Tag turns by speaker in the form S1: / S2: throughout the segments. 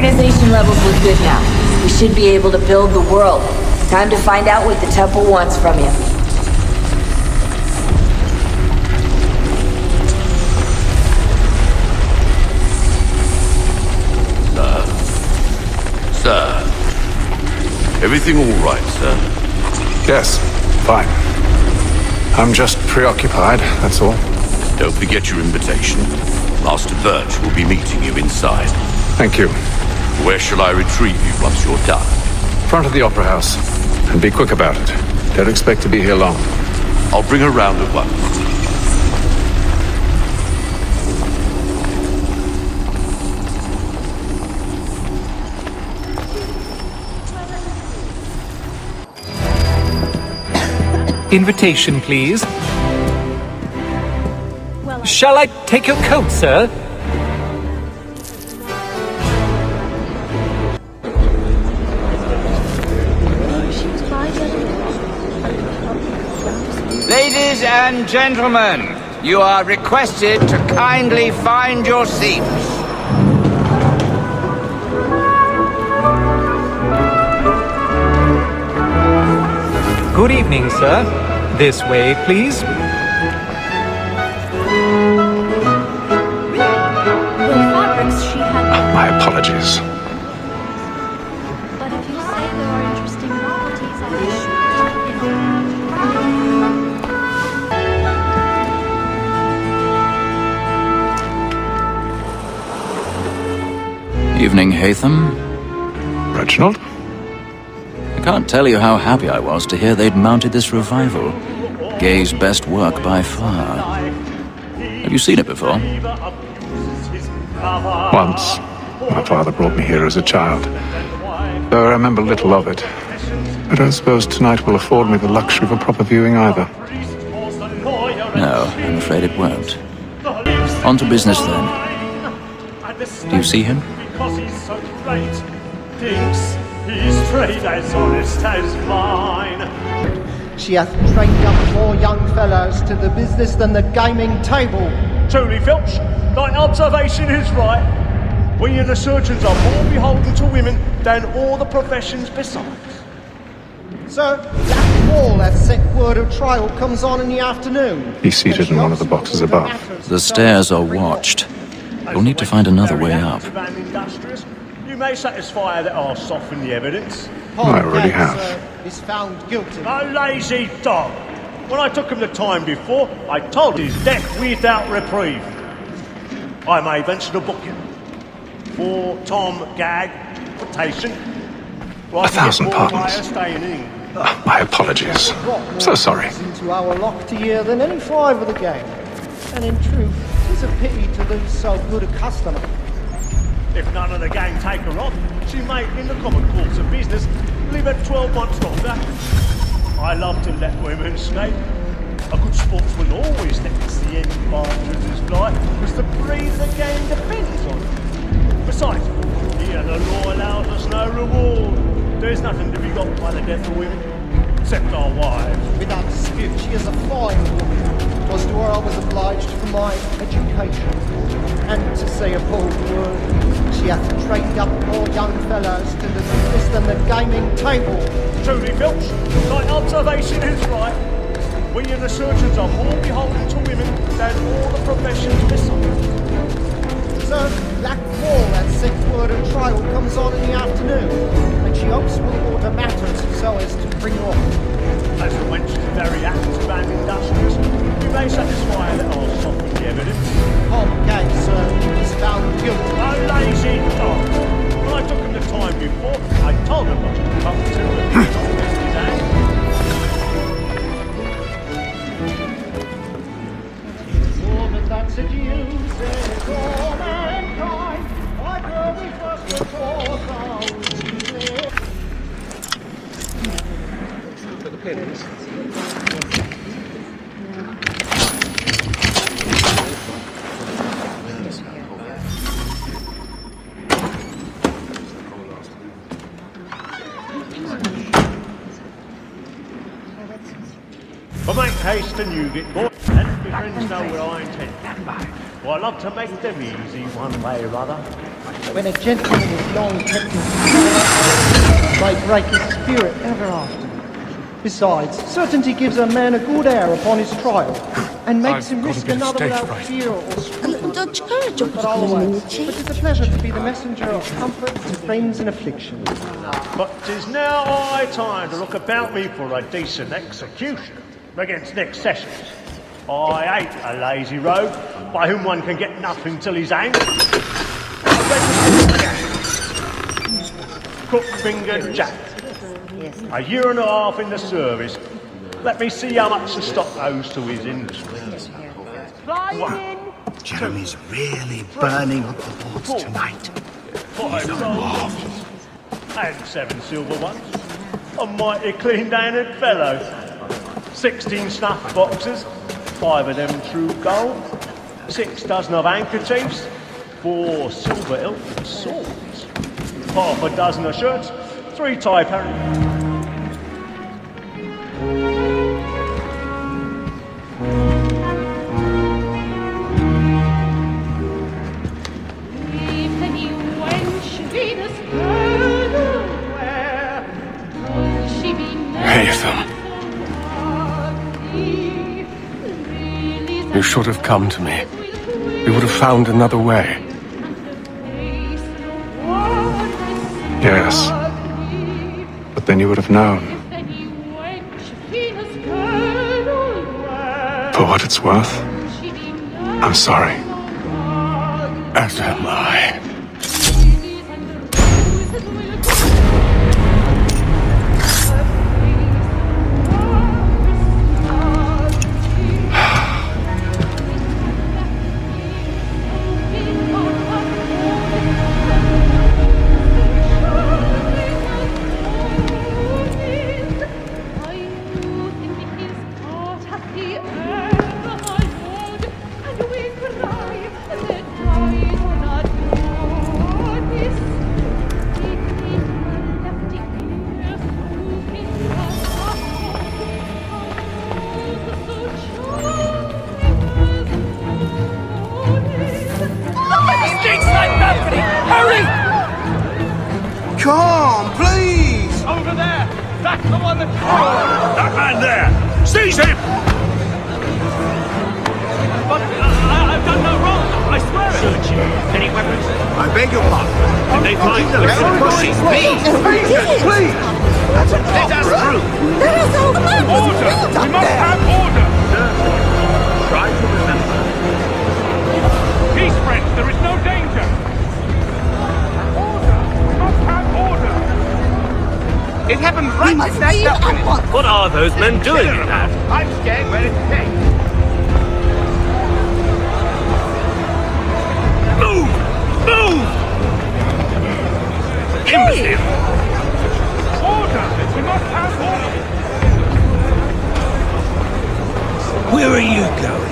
S1: synchronization levels look good now. We should be able to build the world. Time to find out what the temple wants from you.
S2: Sir. Everything all right, sir?
S3: Yes, fine. I'm just preoccupied, that's all.
S2: Don't forget your invitation. Master Birch will be meeting you inside.
S3: Thank you.
S2: Where shall I retrieve you once you're done?
S3: Front of the Opera House. And be quick about it. Don't expect to be here long.
S2: I'll bring her round at once.
S4: Invitation, please. Shall I take your coat, sir?
S5: Ladies and gentlemen, you are requested to kindly find your seats.
S4: Good evening, sir. This way, please.
S3: My apologies.
S6: But if you say there are interesting novelties, I'll be sure.
S7: Evening, Hatham.
S3: Reginald?
S7: I can't tell you how happy I was to hear they'd mounted this revival. Gay's best work by far. Have you seen it before?
S3: Once. My father brought me here as a child. Though I remember little of it. I don't suppose tonight will afford me the luxury of a proper viewing either.
S7: No, I'm afraid it won't. On to business then. Do you see him?
S8: Because he's so great, thinks his trade as honest as mine.
S9: She hath trained up more young fellows to the business than the gaming table.
S8: Truly, Filch, thy observation is right. We and the surgeons are more beholden to women than all the professions besides.
S9: Sir, Black Wall hath sent word of trial comes on in the afternoon.
S3: He's seated in one of the boxes above.
S7: The stairs are watched. You'll need to find another way up.
S8: You may satisfy that I'll soften the evidence.
S3: I already have.
S9: Is found guilty.
S8: A lazy dog. When I took him the time before, I told his death without reprieve. I may venture to book him for Tom Gag quotation.
S3: 1,000 pardons. My apologies. So sorry.
S9: Into our locked year than any five of the game. And in truth, it's a pity to lose so good a customer.
S8: If none of the gang take her on, she may, in the common course of business, live at 12 months longer. I love to let women skate. A good sportsman always lets the end partridges fly, because the breed of the game depends on it. Besides, here the law allows us no reward. There's nothing to be got by the death of women, except our wives.
S9: Without dispute, she is a fine woman. 'Twas to her I was obliged for my education. And to say a bold word, she hath trained up more young fellows to the business than the gaming table.
S8: Truly, Filch, thy observation is right. We and the surgeons are more beholden to women than all the professions besides.
S9: Sir, Black Wall hath sent word of trial comes on in the afternoon, and she hopes will order matters so as to bring her off.
S8: As the wench is very active and industrious, we may satisfy that I'll soften the evidence.
S9: Okay, sir, is found guilty.
S8: A lazy dog. When I took him the time before, I told him not to come to the his hand.
S9: Woman that seduces all mankind, I grow we first before the pins.
S8: But make haste and you get bored. Let my friends know where I intend. Well, I love to make them easy one way or other.
S9: When a gentleman is long kept in security, may break his spirit ever after. Besides, certainty gives a man a good air upon his trial, and makes him risk another without fear or scruple. But always, but it's a pleasure to be the messenger of comfort to friends in affliction.
S8: But 'tis now high time to look about me for a decent execution against next sessions. I hate a lazy rogue by whom one can get nothing till he's hanged. Crook-fingered Jack. A year and a half in the service. Let me see how much the stock owes to his industry.
S10: Jeremy's really burning up the boards tonight.
S8: 5 gold and 7 silver ones. A mighty clean-handed fellow. 16 snuff boxes, 5 of them true gold, 6 dozen of handkerchiefs, 4 silver hilted swords, half a dozen of shirts, 3 tie parents.
S11: You should have come to me. We would have found another way.
S3: Yes. But then you would have known. For what it's worth, I'm sorry.
S11: As am I.
S10: Come, please!
S5: Over there! That's the one that's...
S2: That man there! Seize him!
S5: But I've done no wrong, I swear it! Search you. Any weapons?
S10: I beg your pardon.
S5: Did they find the
S10: Please, please! That's a
S5: Let us through!
S12: There is no man was
S5: Order!
S12: killed up
S5: We must
S12: there.
S5: have order! Try to remember. Peace, friends, there is no danger! Order! We must have order! It happened right
S12: must
S5: in that
S12: leave
S5: balcony.
S12: at once.
S5: What are those men doing in that? I'm scared where it's takes. Move! Move! Imbecile! Order! We must have order!
S10: Where are you going?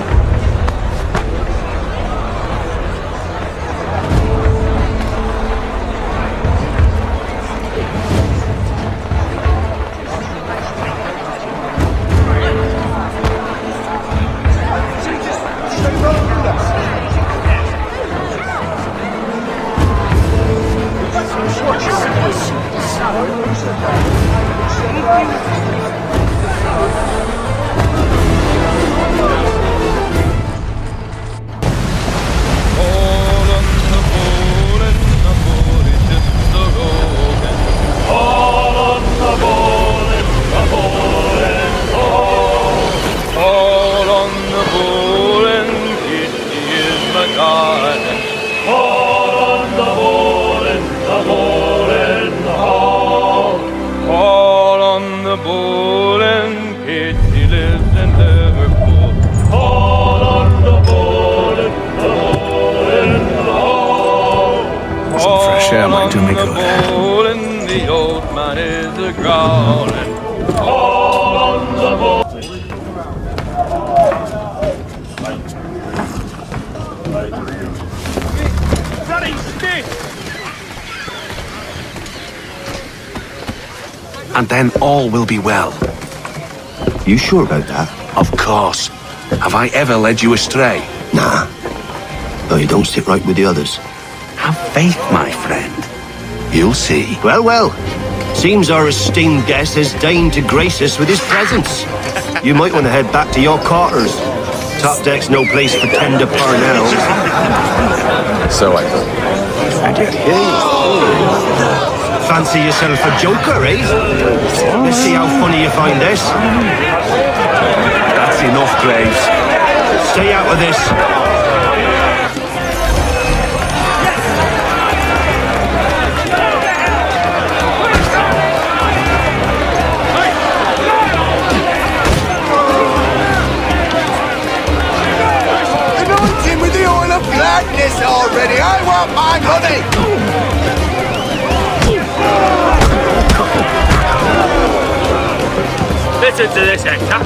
S11: And then all will be well.
S10: You sure about that?
S11: Of course. Have I ever led you astray?
S10: Nah. Oh, you don't sit right with the others.
S12: Have faith, my friend. You'll see.
S10: Well, well. Seems our esteemed guest has deigned to grace us with his presence. You might want to head back to your quarters. Top deck's no place for tender parnels.
S3: So I thought.
S10: And yet here you are. Fancy yourself a joker, eh? Let's see how funny you find this.
S12: That's enough, Graves.
S10: Stay out of this.
S12: Anointing with the oil of gladness already. I want my money.
S5: Listen to this, Hector.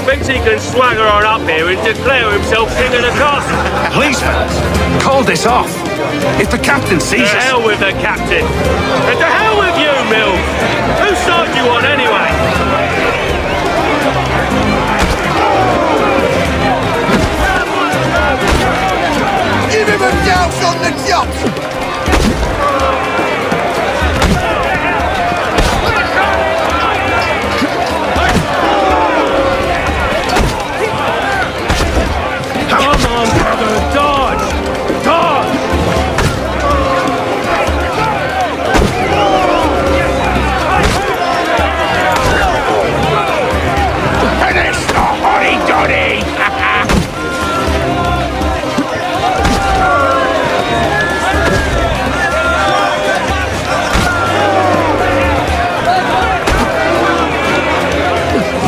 S5: Thinks he can swagger on up here and declare himself king of the castle.
S12: Policeman, call this off. If the captain sees
S5: To
S12: us...
S5: hell with the captain. And to hell with you, Mills. Whose side you on anyway?
S12: Give him a douse on the jump.
S5: Come on, brother, dodge! Dodge!
S12: Finish the hotty-dotty!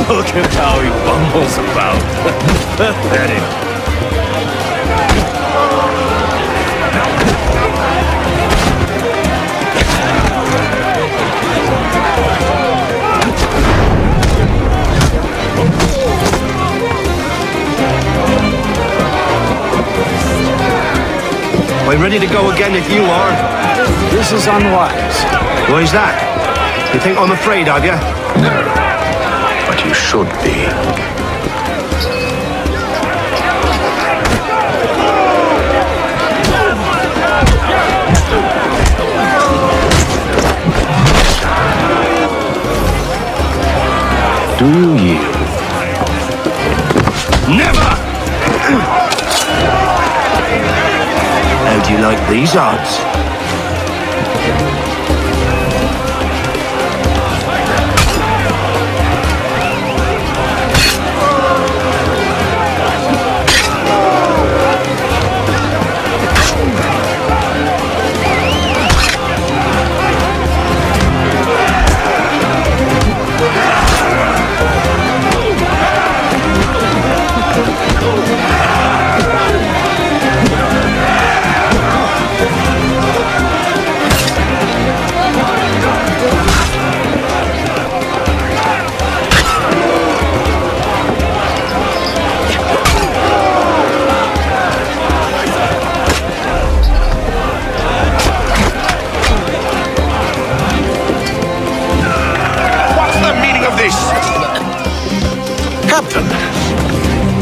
S5: Look at how he bumbles about. Pathetic.
S10: I'm ready to go again if you are.
S3: This is unwise.
S10: Why's that? You think I'm afraid of you?
S3: No, but you should be. Do you yield?
S10: Never! How do you like these odds?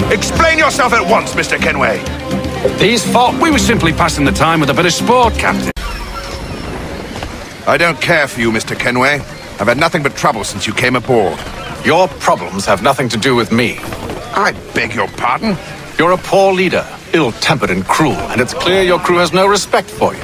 S12: Explain yourself at once, Mr. Kenway.
S11: His fault. We were simply passing the time with a bit of sport, Captain.
S12: I don't care for you, Mr. Kenway. I've had nothing but trouble since you came aboard.
S11: Your problems have nothing to do with me.
S12: I beg your pardon?
S11: You're a poor leader, ill-tempered and cruel, and it's clear your crew has no respect for you.